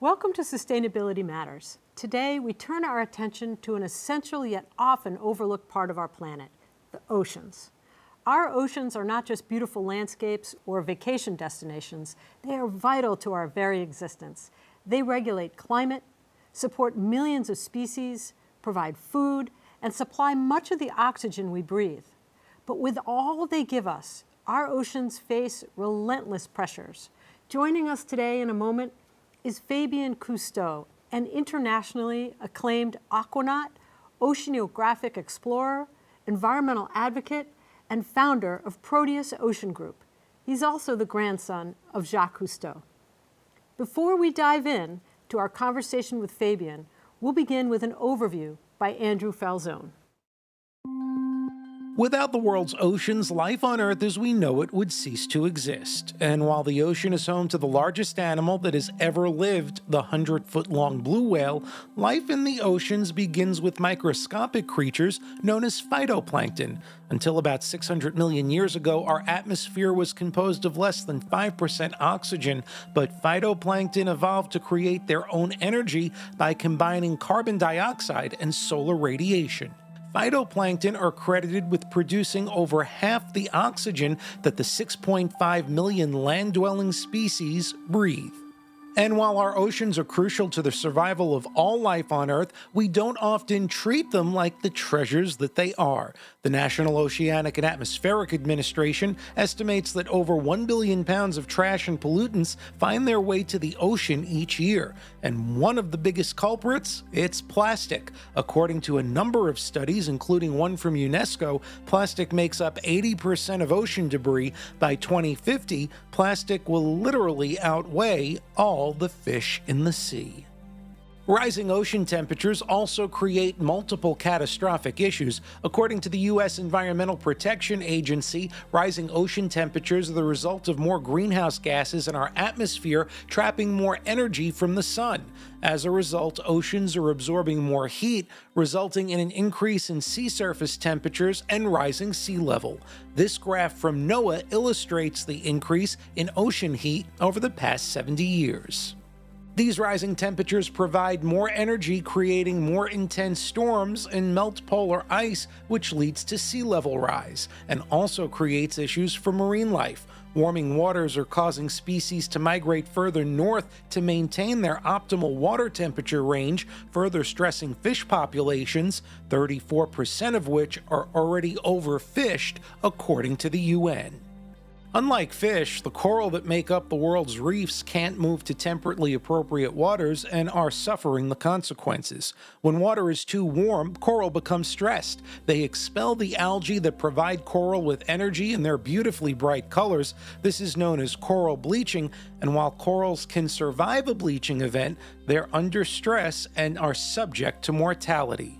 Welcome to Sustainability Matters. Today, we turn our attention to an essential yet often overlooked part of our planet, the oceans. Our oceans are not just beautiful landscapes or vacation destinations, they are vital to our very existence. They regulate climate, support millions of species, provide food, and supply much of the oxygen we breathe. But with all they give us, our oceans face relentless pressures. Joining us today in a moment is Fabien Cousteau, an internationally acclaimed aquanaut, oceanographic explorer, environmental advocate, and founder of Proteus Ocean Group. He's also the grandson of Jacques Cousteau. Before we dive in to our conversation with Fabien, we'll begin with an overview by Andrew Falzone. Without the world's oceans, life on Earth as we know it would cease to exist. And while the ocean is home to the largest animal that has ever lived, the 100-foot-long blue whale, life in the oceans begins with microscopic creatures known as phytoplankton. Until about 600 million years ago, our atmosphere was composed of less than 5% oxygen, but phytoplankton evolved to create their own energy by combining carbon dioxide and solar radiation. Phytoplankton are credited with producing over half the oxygen that the 6.5 million land-dwelling species breathe. And while our oceans are crucial to the survival of all life on Earth, we don't often treat them like the treasures that they are. The National Oceanic and Atmospheric Administration estimates that over 1 billion pounds of trash and pollutants find their way to the ocean each year. And one of the biggest culprits? It's plastic. According to a number of studies, including one from UNESCO, plastic makes up 80% of ocean debris. By 2050, plastic will literally outweigh all the fish in the sea. Rising ocean temperatures also create multiple catastrophic issues. According to the U.S. Environmental Protection Agency, rising ocean temperatures are the result of more greenhouse gases in our atmosphere, trapping more energy from the sun. As a result, oceans are absorbing more heat, resulting in an increase in sea surface temperatures and rising sea level. This graph from NOAA illustrates the increase in ocean heat over the past 70 years. These rising temperatures provide more energy, creating more intense storms and melt polar ice, which leads to sea level rise, and also creates issues for marine life. Warming waters are causing species to migrate further north to maintain their optimal water temperature range, further stressing fish populations, 34% of which are already overfished, according to the UN. Unlike fish, the coral that make up the world's reefs can't move to temperately appropriate waters and are suffering the consequences. When water is too warm, coral becomes stressed. They expel the algae that provide coral with energy in their beautifully bright colors. This is known as coral bleaching, and while corals can survive a bleaching event, they're under stress and are subject to mortality.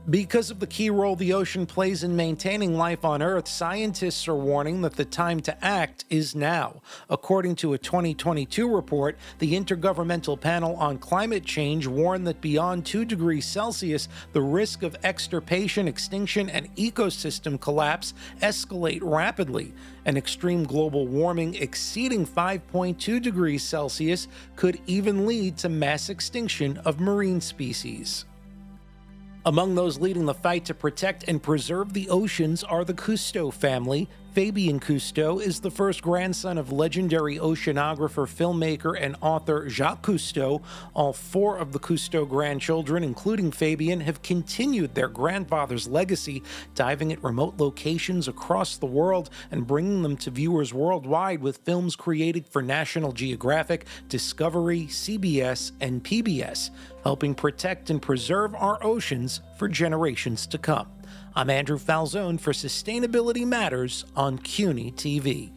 Because of the key role the ocean plays in maintaining life on Earth, scientists are warning that the time to act is now. According to a 2022 report, the Intergovernmental Panel on Climate Change warned that beyond 2 degrees Celsius, the risk of extirpation, extinction, and ecosystem collapse escalate rapidly. And extreme global warming exceeding 5.2 degrees Celsius could even lead to mass extinction of marine species. Among those leading the fight to protect and preserve the oceans are the Cousteau family. Fabien Cousteau is the first grandson of legendary oceanographer, filmmaker, and author Jacques Cousteau. All 4 of the Cousteau grandchildren, including Fabien, have continued their grandfather's legacy, diving at remote locations across the world and bringing them to viewers worldwide with films created for National Geographic, Discovery, CBS, and PBS, helping protect and preserve our oceans for generations to come. I'm Andrew Falzone for Sustainability Matters on CUNY TV.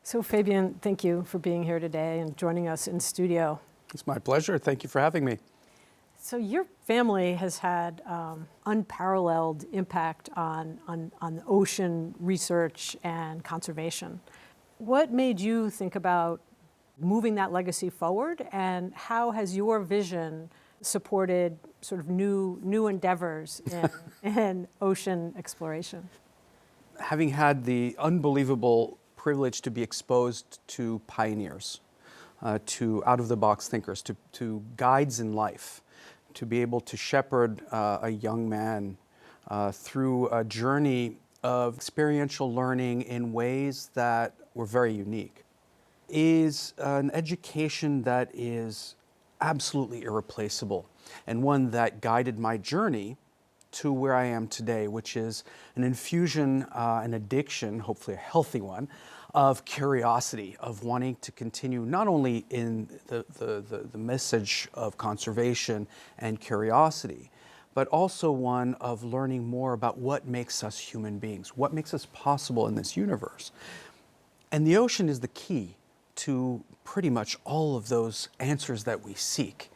So Fabien, thank you for being here today and joining us in studio. It's my pleasure. Thank you for having me. So your family has had unparalleled impact on ocean research and conservation. What made you think about moving that legacy forward, and how has your vision supported sort of new endeavors in ocean exploration? Having had the unbelievable privilege to be exposed to pioneers, to out-of-the-box thinkers, to guides in life, to be able to shepherd a young man through a journey of experiential learning in ways that were very unique, is an education that is absolutely irreplaceable, and one that guided my journey to where I am today, which is an infusion, an addiction, hopefully a healthy one, of curiosity, of wanting to continue not only in the message of conservation and curiosity, but also one of learning more about what makes us human beings, what makes us possible in this universe. And the ocean is the key to pretty much all of those answers that we seek.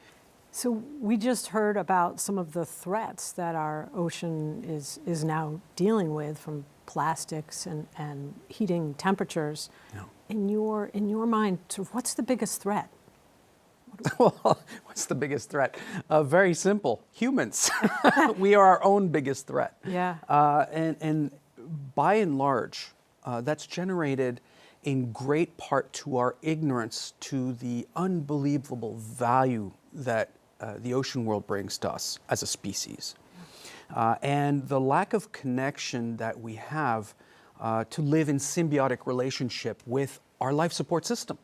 So we just heard about some of the threats that our ocean is now dealing with, from plastics and heating temperatures. Yeah. In your mind, sort of what's the biggest threat? Well, what's the biggest threat? Very simple, humans. We are our own biggest threat. Yeah. And by and large, that's generated in great part to our ignorance to the unbelievable value that the ocean world brings to us as a species. And the lack of connection that we have to live in symbiotic relationship with our life support system.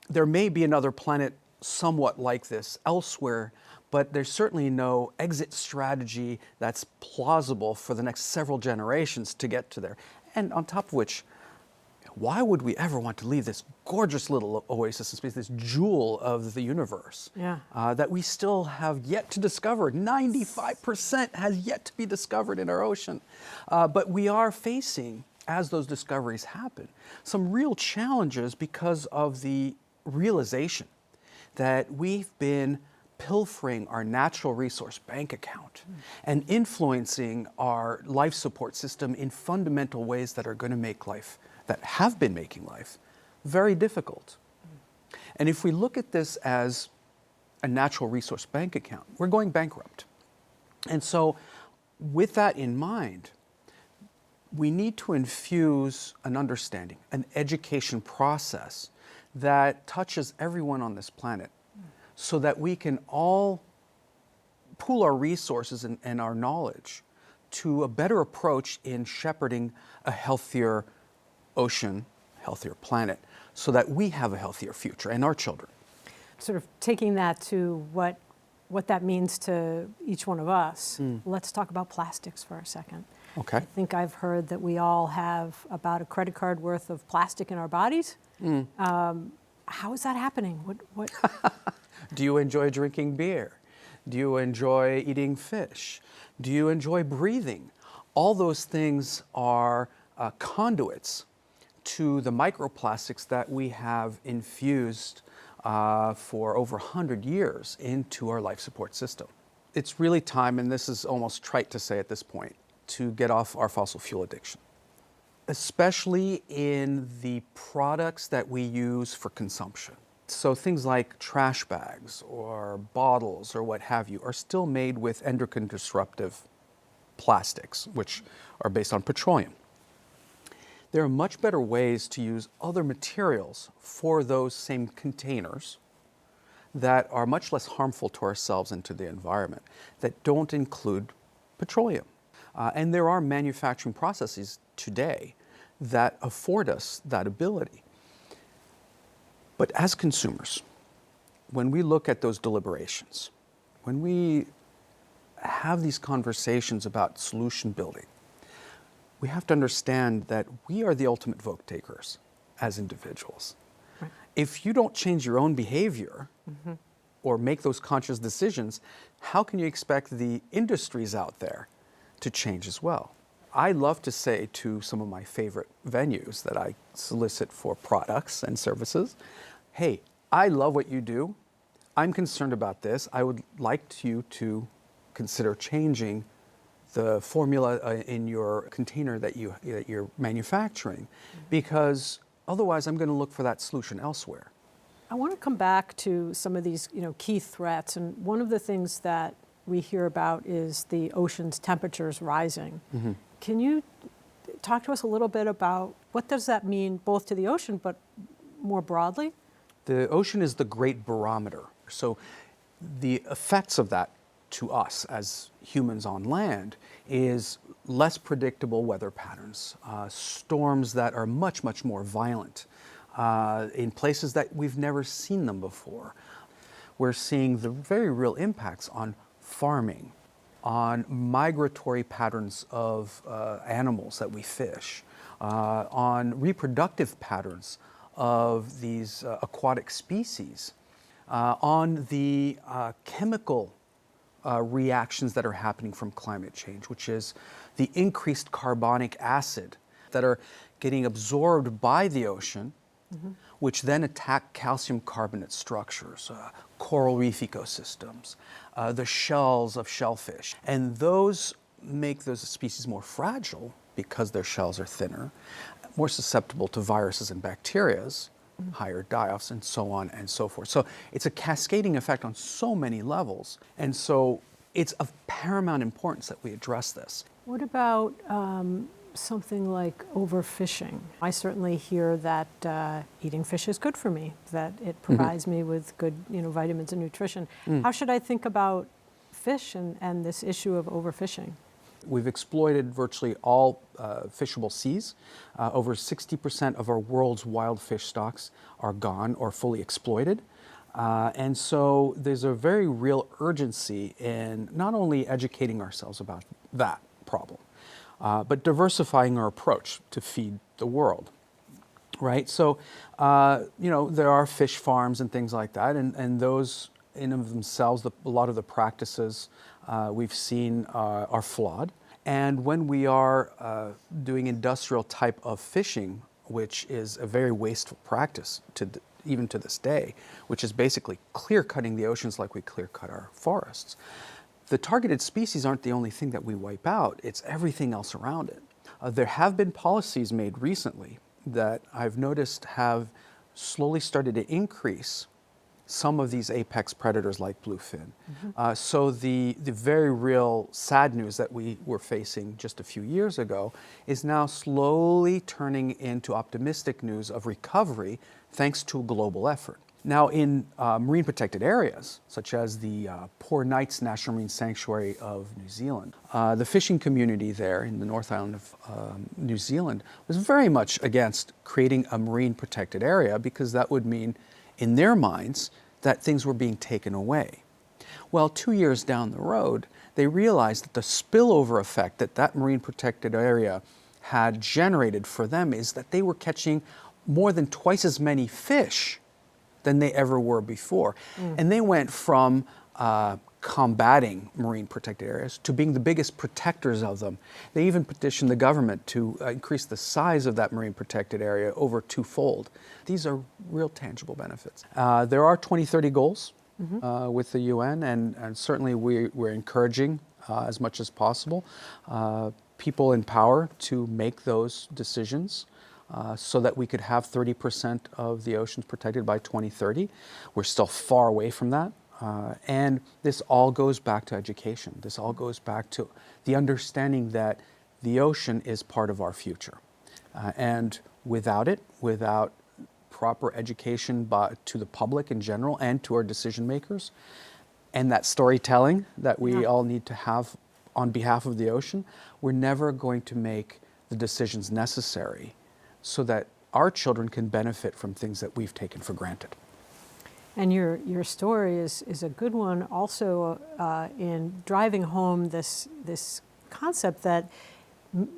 There may be another planet somewhat like this elsewhere, but there's certainly no exit strategy that's plausible for the next several generations to get to there. And on top of which, why would we ever want to leave this gorgeous little oasis in space, this jewel of the universe, that we still have yet to discover? 95% has yet to be discovered in our ocean. But we are facing, as those discoveries happen, some real challenges because of the realization that we've been pilfering our natural resource bank account and influencing our life support system in fundamental ways that are going to make life, that have been making life, very difficult. And if we look at this as a natural resource bank account, we're going bankrupt. And so with that in mind, we need to infuse an understanding, an education process that touches everyone on this planet, so that we can all pool our resources and our knowledge to a better approach in shepherding a healthier ocean, healthier planet, so that we have a healthier future and our children. Sort of taking that to what that means to each one of us, let's talk about plastics for a second. Okay. I think I've heard that we all have about a credit card worth of plastic in our bodies. How is that happening? What? Do you enjoy drinking beer? Do you enjoy eating fish? Do you enjoy breathing? All those things are conduits to the microplastics that we have infused for over 100 years into our life support system. It's really time, and this is almost trite to say at this point, to get off our fossil fuel addiction, especially in the products that we use for consumption. So things like trash bags or bottles or what have you are still made with endocrine disruptive plastics, which are based on petroleum. There are much better ways to use other materials for those same containers that are much less harmful to ourselves and to the environment, that don't include petroleum. And there are manufacturing processes today that afford us that ability. But as consumers, when we look at those deliberations, when we have these conversations about solution building, we have to understand that we are the ultimate vote takers as individuals. Right. If you don't change your own behavior or make those conscious decisions, how can you expect the industries out there to change as well? I love to say to some of my favorite venues that I solicit for products and services, hey, I love what you do. I'm concerned about this. I would like you to consider changing the formula in your container that you're manufacturing, because otherwise I'm going to look for that solution elsewhere. I want to come back to some of these, key threats, and one of the things that we hear about is the ocean's temperatures rising. Can you talk to us a little bit about what does that mean both to the ocean, but more broadly? The ocean is the great barometer. So the effects of that to us as humans on land is less predictable weather patterns, storms that are much, much more violent in places that we've never seen them before. We're seeing the very real impacts on farming, on migratory patterns of animals that we fish, on reproductive patterns of these aquatic species, on the chemical reactions that are happening from climate change, which is the increased carbonic acid that are getting absorbed by the ocean, which then attack calcium carbonate structures, coral reef ecosystems, the shells of shellfish. And those make those species more fragile because their shells are thinner, more susceptible to viruses and bacterias, higher die-offs, and so on and so forth. So it's a cascading effect on so many levels. And so it's of paramount importance that we address this. What about something like overfishing? I certainly hear that eating fish is good for me, that it provides me with good, vitamins and nutrition. How should I think about fish and this issue of overfishing? We've exploited virtually all fishable seas. Over 60% of our world's wild fish stocks are gone or fully exploited. And so there's a very real urgency in not only educating ourselves about that problem, but diversifying our approach to feed the world, right? So, there are fish farms and things like that, and those in of themselves, a lot of the practices we've seen are flawed. And when we are doing industrial type of fishing, which is a very wasteful practice even to this day, which is basically clear cutting the oceans like we clear cut our forests, the targeted species aren't the only thing that we wipe out, it's everything else around it. There have been policies made recently that I've noticed have slowly started to increase some of these apex predators like bluefin. So the very real sad news that we were facing just a few years ago is now slowly turning into optimistic news of recovery thanks to a global effort. Now in marine protected areas, such as the Poor Knights National Marine Sanctuary of New Zealand, the fishing community there in the North Island of New Zealand was very much against creating a marine protected area because that would mean in their minds that things were being taken away. Well, 2 years down the road, they realized that the spillover effect that marine protected area had generated for them is that they were catching more than twice as many fish than they ever were before. And they went from combating marine protected areas to being the biggest protectors of them. They even petitioned the government to increase the size of that marine protected area over twofold. These are real tangible benefits. There are 2030 goals with the UN, and certainly we're encouraging as much as possible people in power to make those decisions so that we could have 30% of the oceans protected by 2030. We're still far away from that. And this all goes back to education. This all goes back to the understanding that the ocean is part of our future. And without it, without proper education to the public in general and to our decision makers, and that storytelling that we all need to have on behalf of the ocean, we're never going to make the decisions necessary so that our children can benefit from things that we've taken for granted. And your story is a good one also in driving home this concept that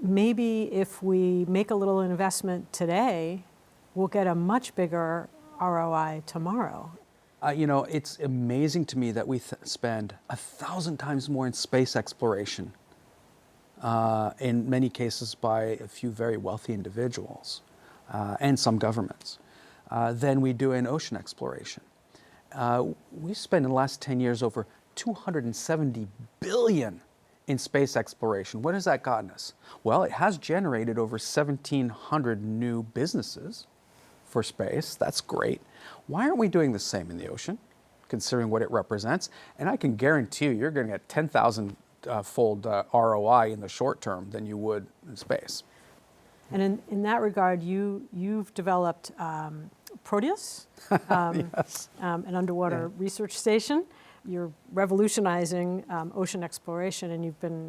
maybe if we make a little investment today, we'll get a much bigger ROI tomorrow. It's amazing to me that we spend 1,000 times more in space exploration, in many cases by a few very wealthy individuals and some governments, than we do in ocean exploration. We spent in the last 10 years over $270 billion in space exploration. What has that gotten us? Well, it has generated over 1,700 new businesses for space. That's great. Why aren't we doing the same in the ocean, considering what it represents? And I can guarantee you're going to get 10,000 fold ROI in the short term than you would in space. And in that regard, you've developed Proteus, Yes. an underwater research station. You're revolutionizing ocean exploration, and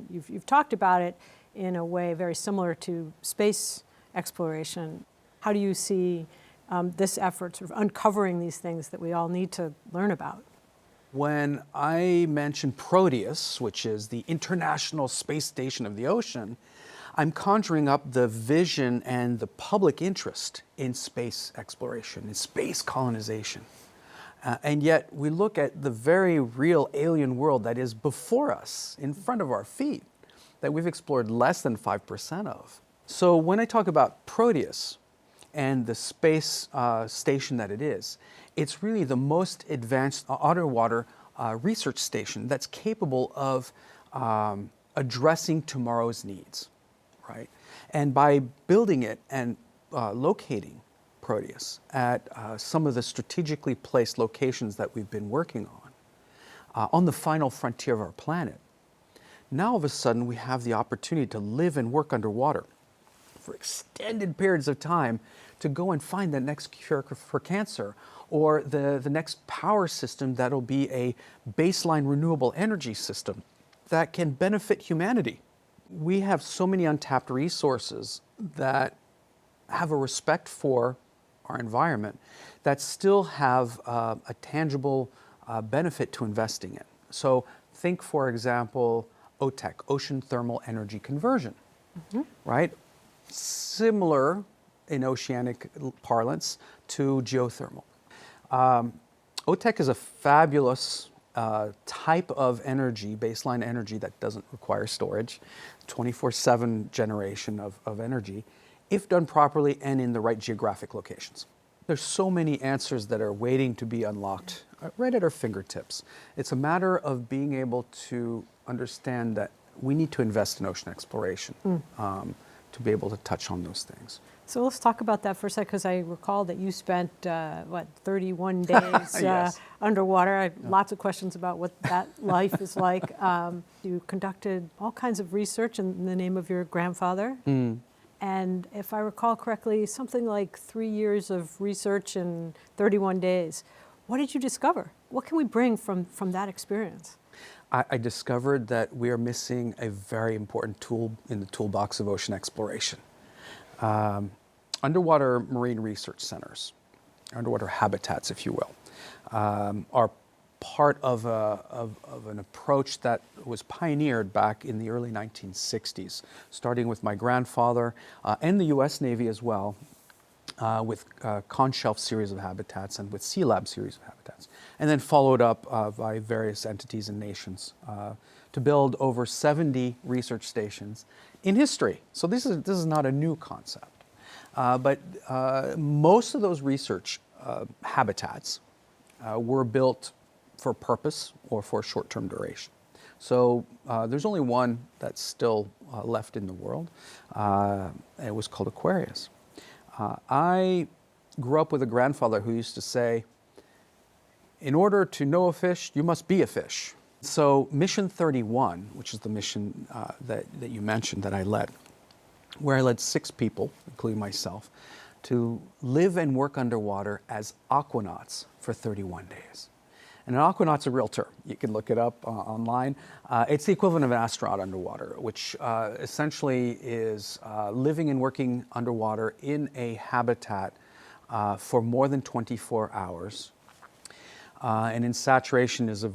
you've talked about it in a way very similar to space exploration. How do you see this effort sort of uncovering these things that we all need to learn about? When I mention Proteus, which is the International Space Station of the Ocean, I'm conjuring up the vision and the public interest in space exploration, in space colonization. And yet we look at the very real alien world that is before us, in front of our feet, that we've explored less than 5% of. So when I talk about Proteus and the space station that it is, it's really the most advanced underwater research station that's capable of addressing tomorrow's needs, right? And by building it and locating Proteus at some of the strategically placed locations that we've been working on the final frontier of our planet, now all of a sudden we have the opportunity to live and work underwater for extended periods of time to go and find the next cure for cancer, or the next power system that'll be a baseline renewable energy system that can benefit humanity. We have so many untapped resources that have a respect for our environment that still have a tangible benefit to investing in. So think, for example, OTEC, Ocean Thermal Energy Conversion, right? Similar in oceanic parlance to geothermal. OTEC is a fabulous type of energy, baseline energy that doesn't require storage, 24/7 generation of energy, if done properly and in the right geographic locations. There's so many answers that are waiting to be unlocked right at our fingertips. It's a matter of being able to understand that we need to invest in ocean exploration to be able to touch on those things. So let's talk about that for a second, because I recall that you spent, 31 days Yes. underwater. I have lots of questions about what that life is like. You conducted all kinds of research in the name of your grandfather. And if I recall correctly, something like 3 years of research in 31 days. What did you discover? What can we bring from that experience? I discovered that we are missing a very important tool in the toolbox of ocean exploration. Underwater marine research centers, underwater habitats, if you will, are part of an approach that was pioneered back in the early 1960s, starting with my grandfather and the U.S. Navy as well, with Conshelf series of habitats and with Sea Lab series of habitats, and then followed up by various entities and nations to build over 70 research stations in history. So this is not a new concept. But most of those research habitats were built for purpose or for short-term duration. So there's only one that's still left in the world. It was called Aquarius. I grew up with a grandfather who used to say, in order to know a fish, you must be a fish. So Mission 31, which is the mission that you mentioned that I led, where I led 6 people, including myself, to live and work underwater as aquanauts for 31 days. And an aquanaut's a real term. You can look it up online. It's the equivalent of an astronaut underwater, which essentially is living and working underwater in a habitat for more than 24 hours. And in saturation is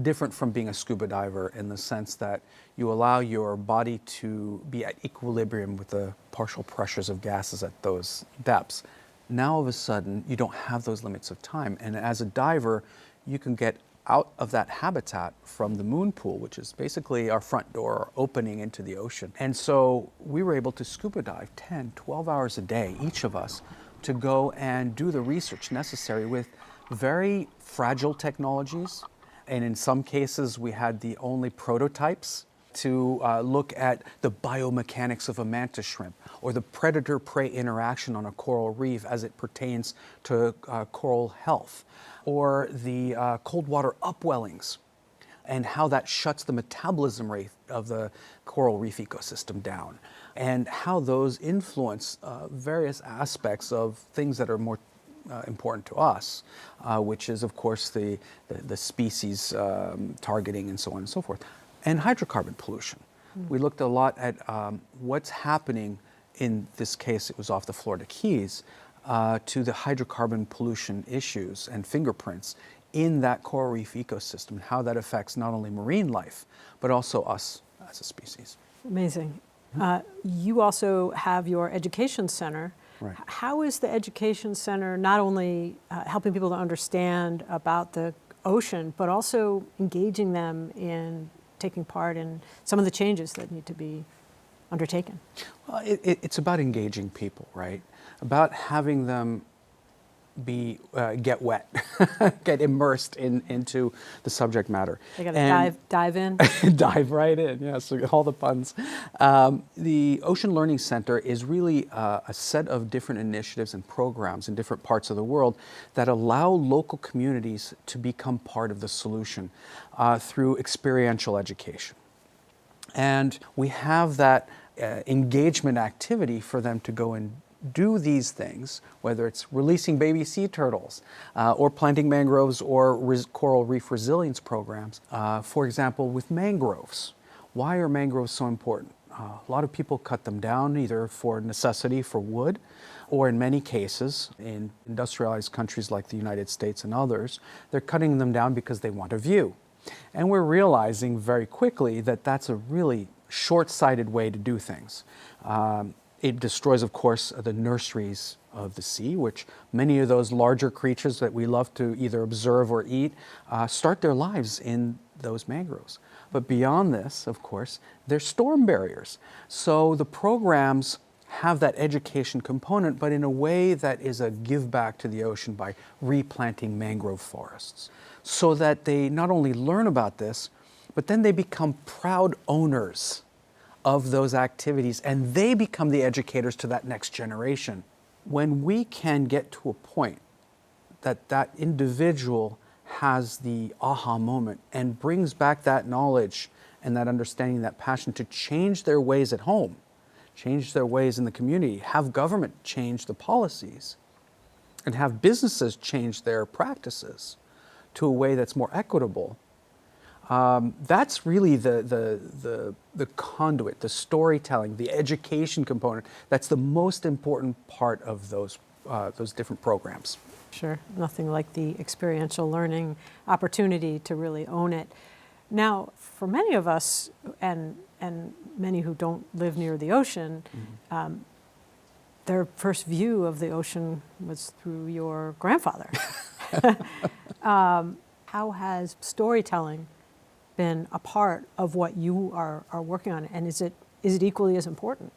different from being a scuba diver in the sense that you allow your body to be at equilibrium with the partial pressures of gases at those depths. Now all of a sudden you don't have those limits of time, and as a diver you can get out of that habitat from the moon pool, which is basically our front door opening into the ocean. And so we were able to scuba dive 10, 12 hours a day, each of us, to go and do the research necessary with very fragile technologies. And in some cases, we had the only prototypes to look at the biomechanics of a mantis shrimp or the predator-prey interaction on a coral reef as it pertains to coral health, or the cold water upwellings and how that shuts the metabolism rate of the coral reef ecosystem down, and how those influence various aspects of things that are more important to us, which is, of course, the species targeting and so on and so forth, and hydrocarbon pollution. We looked a lot at what's happening, in this case it was off the Florida Keys, to the hydrocarbon pollution issues and fingerprints in that coral reef ecosystem, how that affects not only marine life, but also us as a species. Amazing. You also have your education center. Right. How is the education center not only helping people to understand about the ocean, but also engaging them in taking part in some of the changes that need to be undertaken? Well, it's about engaging people, right? About having them get wet, get immersed into the subject matter. They got to dive in. Dive right in, yes, all the puns. The Ocean Learning Center is really a set of different initiatives and programs in different parts of the world that allow local communities to become part of the solution through experiential education. And we have that engagement activity for them to go and do these things, whether it's releasing baby sea turtles or planting mangroves or coral reef resilience programs. For example, with mangroves. Why are mangroves so important? A lot of people cut them down either for necessity, for wood, or in many cases, in industrialized countries like the United States and others, they're cutting them down because they want a view. And we're realizing very quickly that that's a really short-sighted way to do things. It destroys, of course, the nurseries of the sea, which many of those larger creatures that we love to either observe or eat start their lives in those mangroves. But beyond this, of course, they're storm barriers. So the programs have that education component, but in a way that is a give back to the ocean by replanting mangrove forests, so that they not only learn about this, but then they become proud owners of those activities, and they become the educators to that next generation. When we can get to a point that that individual has the aha moment and brings back that knowledge and that understanding, that passion to change their ways at home, change their ways in the community, have government change the policies, and have businesses change their practices to a way that's more equitable, that's really the conduit, the storytelling, the education component. That's the most important part of those different programs. Sure, nothing like the experiential learning opportunity to really own it. Now, for many of us, and many who don't live near the ocean, their first view of the ocean was through your grandfather. How has storytelling been a part of what you are working on, and is it equally as important?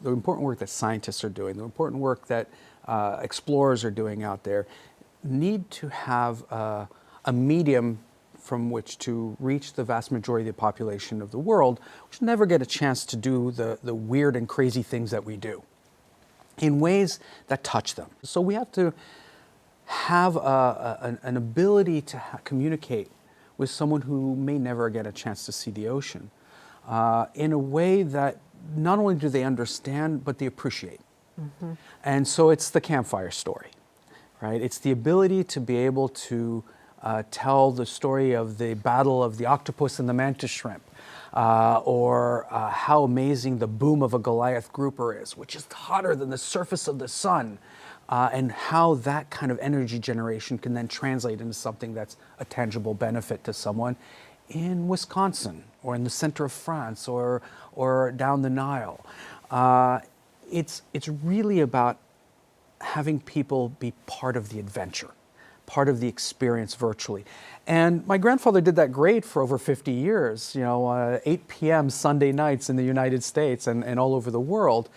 The important work that scientists are doing, the important work that explorers are doing out there, need to have a medium from which to reach the vast majority of the population of the world, which never get a chance to do the weird and crazy things that we do, in ways that touch them. So we have to have an ability to communicate with someone who may never get a chance to see the ocean in a way that not only do they understand, but they appreciate. And so it's the campfire story, right? It's the ability to be able to tell the story of the battle of the octopus and the mantis shrimp, or how amazing the boom of a Goliath grouper is, which is hotter than the surface of the sun, and how that kind of energy generation can then translate into something that's a tangible benefit to someone in Wisconsin or in the center of France or down the Nile. It's really about having people be part of the adventure, part of the experience virtually. And my grandfather did that great for over 50 years, 8 p.m. Sunday nights in the United States and all over the world.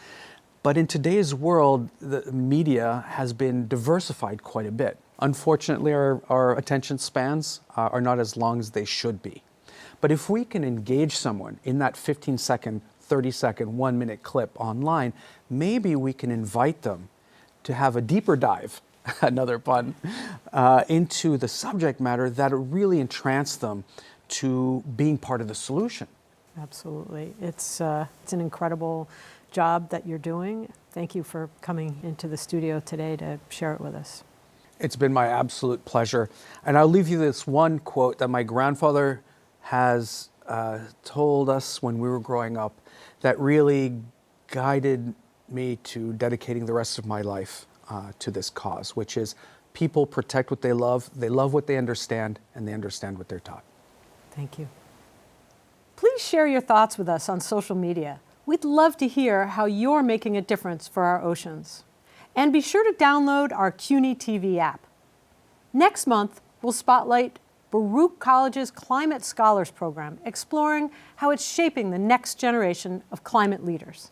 But in today's world, the media has been diversified quite a bit. Unfortunately, our attention spans are not as long as they should be. But if we can engage someone in that 15-second, 30-second, 1-minute clip online, maybe we can invite them to have a deeper dive, another pun, into the subject matter that really entranced them to being part of the solution. Absolutely. It's an incredible job that you're doing. Thank you for coming into the studio today to share it with us. It's been my absolute pleasure. And I'll leave you this one quote that my grandfather has told us when we were growing up that really guided me to dedicating the rest of my life to this cause, which is people protect what they love what they understand, and they understand what they're taught. Thank you. Please share your thoughts with us on social media. We'd love to hear how you're making a difference for our oceans. And be sure to download our CUNY TV app. Next month, we'll spotlight Baruch College's Climate Scholars Program, exploring how it's shaping the next generation of climate leaders.